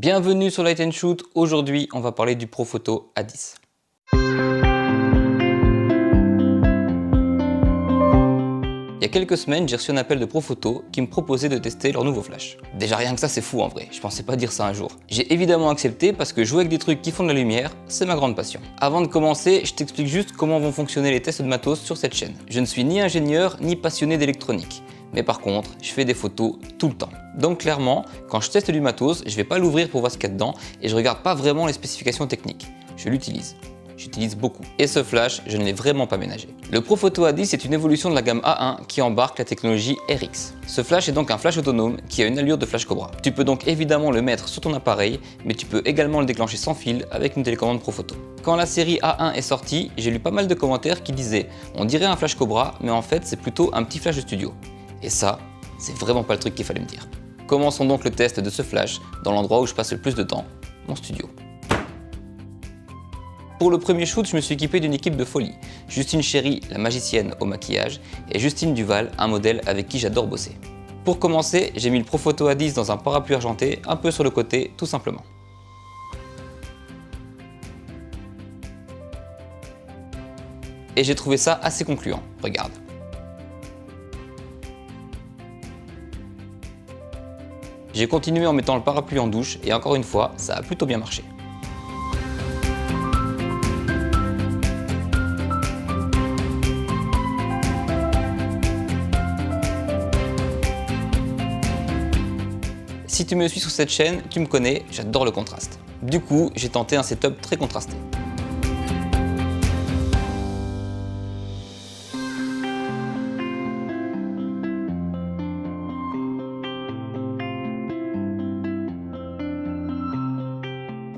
Bienvenue sur Light & Shoot, aujourd'hui on va parler du Profoto A10. Il y a quelques semaines, j'ai reçu un appel de Profoto qui me proposait de tester leur nouveau flash. Déjà rien que ça c'est fou en vrai, je pensais pas dire ça un jour. J'ai évidemment accepté parce que jouer avec des trucs qui font de la lumière, c'est ma grande passion. Avant de commencer, je t'explique juste comment vont fonctionner les tests de matos sur cette chaîne. Je ne suis ni ingénieur ni passionné d'électronique. Mais par contre, je fais des photos tout le temps. Donc clairement, quand je teste du matos, je vais pas l'ouvrir pour voir ce qu'il y a dedans et je regarde pas vraiment les spécifications techniques. Je l'utilise. J'utilise beaucoup. Et ce flash, je ne l'ai vraiment pas ménagé. Le Profoto A10 est une évolution de la gamme A1 qui embarque la technologie RX. Ce flash est donc un flash autonome qui a une allure de flash Cobra. Tu peux donc évidemment le mettre sur ton appareil, mais tu peux également le déclencher sans fil avec une télécommande Profoto. Quand la série A1 est sortie, j'ai lu pas mal de commentaires qui disaient « on dirait un flash Cobra, mais en fait c'est plutôt un petit flash de studio ». Et ça, c'est vraiment pas le truc qu'il fallait me dire. Commençons donc le test de ce flash dans l'endroit où je passe le plus de temps, mon studio. Pour le premier shoot, je me suis équipé d'une équipe de folie. Justine Chéry, la magicienne au maquillage, et Justine Duval, un modèle avec qui j'adore bosser. Pour commencer, j'ai mis le Profoto A10 dans un parapluie argenté, un peu sur le côté, tout simplement. Et j'ai trouvé ça assez concluant, regarde. J'ai continué en mettant le parapluie en douche et encore une fois, ça a plutôt bien marché. Si tu me suis sur cette chaîne, tu me connais, j'adore le contraste. Du coup, j'ai tenté un setup très contrasté.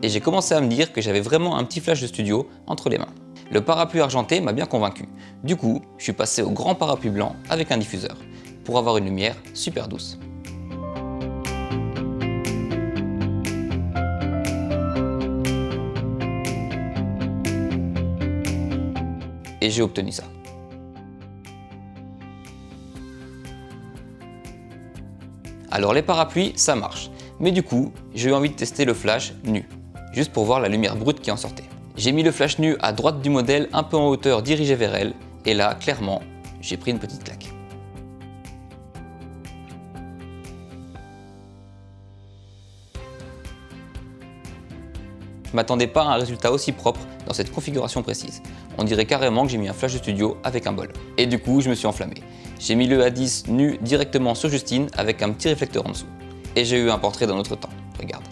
Et j'ai commencé à me dire que j'avais vraiment un petit flash de studio entre les mains. Le parapluie argenté m'a bien convaincu. Du coup, je suis passé au grand parapluie blanc avec un diffuseur, pour avoir une lumière super douce. Et j'ai obtenu ça. Alors les parapluies, ça marche. Mais du coup, j'ai eu envie de tester le flash nu, juste pour voir la lumière brute qui en sortait. J'ai mis le flash nu à droite du modèle, un peu en hauteur, dirigé vers elle, et là, clairement, j'ai pris une petite claque. Je m'attendais pas à un résultat aussi propre dans cette configuration précise. On dirait carrément que j'ai mis un flash de studio avec un bol. Et du coup, je me suis enflammé. J'ai mis le A10 nu directement sur Justine avec un petit réflecteur en dessous. Et j'ai eu un portrait d'un autre temps. Regarde.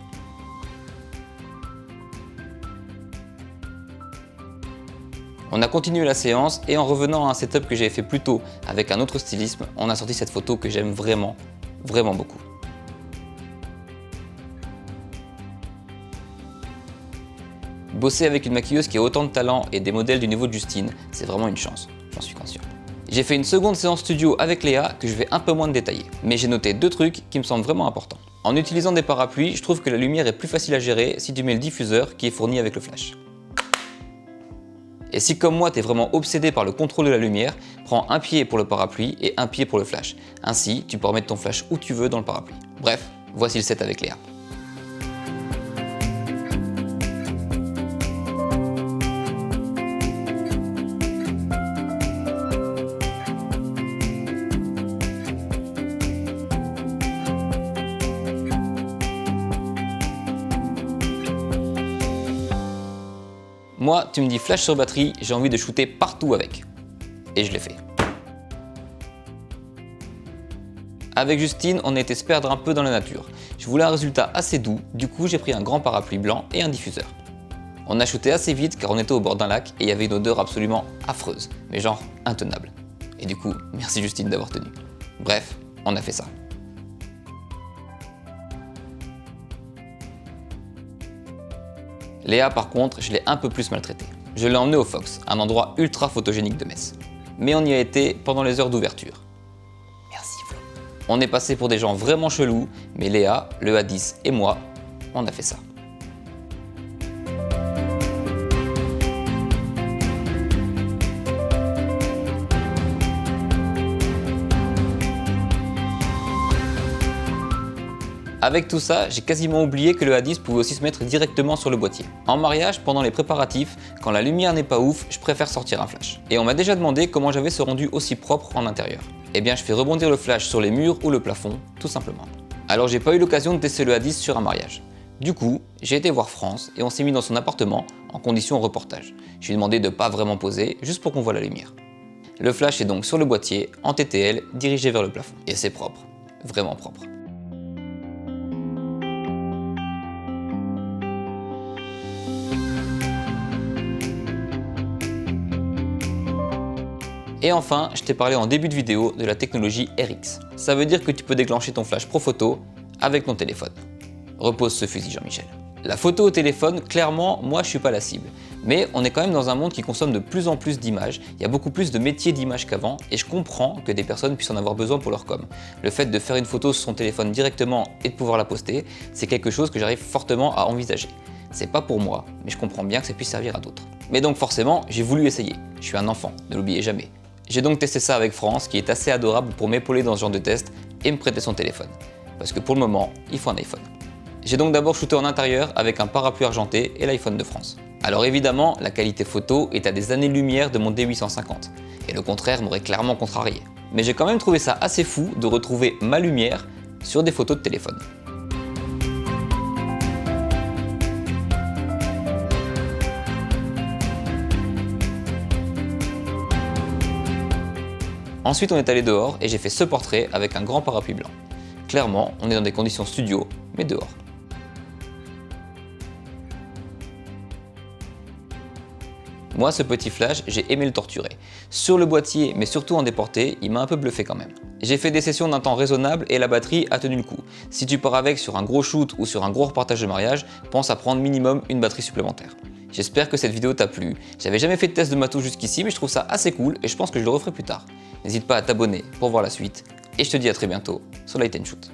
On a continué la séance et en revenant à un setup que j'avais fait plus tôt avec un autre stylisme, on a sorti cette photo que j'aime vraiment, vraiment beaucoup. Bosser avec une maquilleuse qui a autant de talent et des modèles du niveau de Justine, c'est vraiment une chance, j'en suis conscient. J'ai fait une seconde séance studio avec Léa que je vais un peu moins détailler, mais j'ai noté deux trucs qui me semblent vraiment importants. En utilisant des parapluies, je trouve que la lumière est plus facile à gérer si tu mets le diffuseur qui est fourni avec le flash. Et si comme moi tu es vraiment obsédé par le contrôle de la lumière, prends un pied pour le parapluie et un pied pour le flash. Ainsi, tu peux remettre ton flash où tu veux dans le parapluie. Bref, voici le set avec Léa. Moi, tu me dis flash sur batterie, j'ai envie de shooter partout avec. Et je l'ai fait. Avec Justine, on a été se perdre un peu dans la nature. Je voulais un résultat assez doux, du coup j'ai pris un grand parapluie blanc et un diffuseur. On a shooté assez vite car on était au bord d'un lac et il y avait une odeur absolument affreuse, mais genre intenable. Et du coup, merci Justine d'avoir tenu. Bref, on a fait ça. Léa par contre, je l'ai un peu plus maltraitée. Je l'ai emmenée au Fox, un endroit ultra photogénique de Metz. Mais on y a été pendant les heures d'ouverture. Merci Flo. On est passé pour des gens vraiment chelous, mais Léa, le A10 et moi, on a fait ça. Avec tout ça, j'ai quasiment oublié que le A10 pouvait aussi se mettre directement sur le boîtier. En mariage, pendant les préparatifs, quand la lumière n'est pas ouf, je préfère sortir un flash. Et on m'a déjà demandé comment j'avais ce rendu aussi propre en intérieur. Eh bien je fais rebondir le flash sur les murs ou le plafond, tout simplement. Alors j'ai pas eu l'occasion de tester le A10 sur un mariage. Du coup, j'ai été voir France et on s'est mis dans son appartement en condition reportage. Je lui ai demandé de pas vraiment poser, juste pour qu'on voit la lumière. Le flash est donc sur le boîtier, en TTL, dirigé vers le plafond. Et c'est propre, vraiment propre. Et enfin, je t'ai parlé en début de vidéo de la technologie RX. Ça veut dire que tu peux déclencher ton flash pro photo avec ton téléphone. Repose ce fusil, Jean-Michel. La photo au téléphone, clairement, moi je suis pas la cible. Mais on est quand même dans un monde qui consomme de plus en plus d'images, il y a beaucoup plus de métiers d'image qu'avant, et je comprends que des personnes puissent en avoir besoin pour leur com. Le fait de faire une photo sur son téléphone directement et de pouvoir la poster, c'est quelque chose que j'arrive fortement à envisager. C'est pas pour moi, mais je comprends bien que ça puisse servir à d'autres. Mais donc forcément, j'ai voulu essayer. Je suis un enfant, ne l'oubliez jamais. J'ai donc testé ça avec France, qui est assez adorable pour m'épauler dans ce genre de test et me prêter son téléphone. Parce que pour le moment, il faut un iPhone. J'ai donc d'abord shooté en intérieur avec un parapluie argenté et l'iPhone de France. Alors évidemment, la qualité photo est à des années-lumière de mon D850, et le contraire m'aurait clairement contrarié. Mais j'ai quand même trouvé ça assez fou de retrouver ma lumière sur des photos de téléphone. Ensuite on est allé dehors et j'ai fait ce portrait avec un grand parapluie blanc. Clairement, on est dans des conditions studio, mais dehors. Moi, ce petit flash, j'ai aimé le torturer. Sur le boîtier, mais surtout en déporté, il m'a un peu bluffé quand même. J'ai fait des sessions d'un temps raisonnable et la batterie a tenu le coup. Si tu pars avec sur un gros shoot ou sur un gros reportage de mariage, pense à prendre minimum une batterie supplémentaire. J'espère que cette vidéo t'a plu. J'avais jamais fait de test de matos jusqu'ici, mais je trouve ça assez cool et je pense que je le referai plus tard. N'hésite pas à t'abonner pour voir la suite et je te dis à très bientôt sur Light & Shoot.